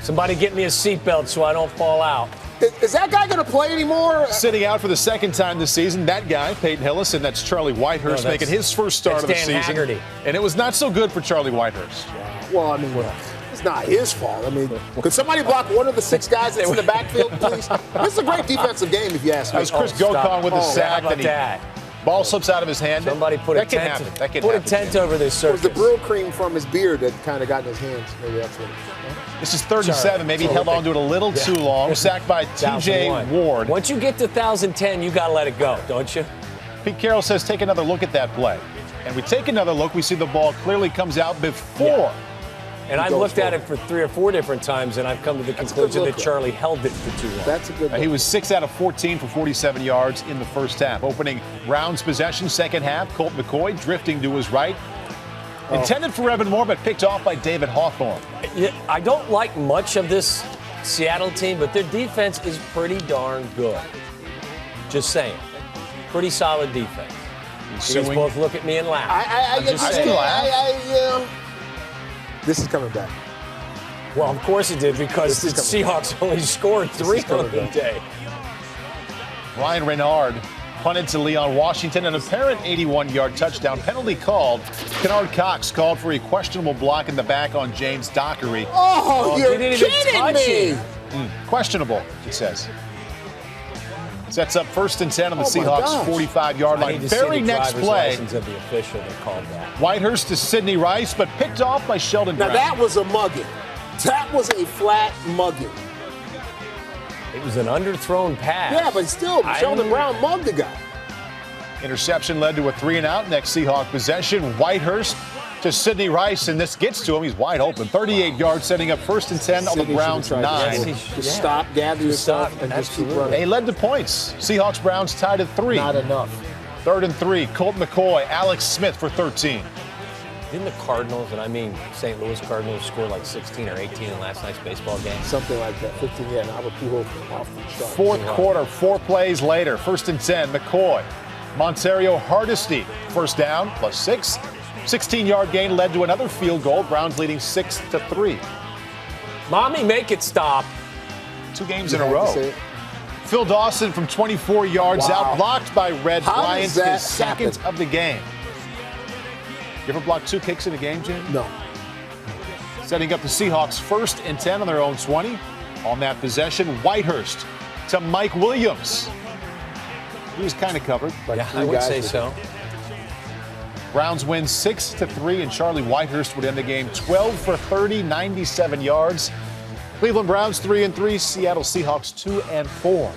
Somebody get me a seatbelt so I don't fall out. Is that guy going to play anymore? Sitting out for the second time this season, that guy, Peyton Hillis, and that's Charlie Whitehurst making his first start of the season. Haggerty. And it was not so good for Charlie Whitehurst. Well, I mean, it's not his fault. I mean, could somebody block one of the 6 guys that's in the backfield, please? This is a great defensive game, if you ask me. That was Chris Gokon with the sack. Ball slips out of his hand. Somebody put a tent. Put a tent over this circus. It was the Brill cream from his beard that kind of got in his hands. Maybe that's what it is. This is 3rd and 7. Maybe he held on to it a little too long. Sacked by T.J. Ward. Once you get to 1,010, you got to let it go, don't you? Pete Carroll says take another look at that play. And we take another look. We see the ball clearly comes out before. Yeah. And I looked at it for 3 or 4 different times, and I've come to the conclusion that Charlie held it for too long. That's a good look. He was 6 out of 14 for 47 yards in the first half. Opening Browns possession, second half, Colt McCoy drifting to his right. Intended for Evan Moore, but picked off by David Hawthorne. I don't like much of this Seattle team, but their defense is pretty darn good. Just saying. Pretty solid defense. You guys both look at me and laugh. This is coming back. Well, of course it did, because the Seahawks only scored 3 on the day. Ryan Renard punted to Leon Washington, an apparent 81-yard touchdown. Penalty called. Kennard Cox called for a questionable block in the back on James Dockery. Oh, you're kidding me! Questionable, he says. Sets up 1st and 10 on the Seahawks' 45-yard line. Very next play. Of the official that called that. Whitehurst to Sidney Rice, but picked off by Sheldon Brown. Now that was a mugging. That was a flat mugging. It was an underthrown pass. Yeah, but still, Sheldon Brown mugged the guy. Interception led to a 3-and-out. Next Seahawk possession. Whitehurst to Sidney Rice, and this gets to him. He's wide open. 38 yards, setting up 1st and 10 on the Browns' 9. Just stop, gather yourself, and just keep running. They led to points. Seahawks-Browns tied at 3. Not enough. 3rd and 3. Colt McCoy, Alex Smith for 13. Didn't the Cardinals, and I mean St. Louis Cardinals, score like 16 or 18 in last night's baseball game? Something like that. 15, yeah. Now off the start. Fourth quarter, 4 plays later. 1st and 10. McCoy, Monterio Hardesty, first down, +6. 16-yard gain led to another field goal. Browns leading 6-3. Mommy, make it stop. 2 games in a row. Phil Dawson from 24 yards out, blocked by Red Bryant, his 2nd of the game. You ever blocked 2 kicks in a game, Jim? No. Setting up the Seahawks 1st and 10 on their own 20. On that possession, Whitehurst to Mike Williams. He was kind of covered. Yeah, I would say so. Browns win 6-3, and Charlie Whitehurst would end the game 12 for 30, 97 yards. Cleveland Browns 3-3, Seattle Seahawks 2-4.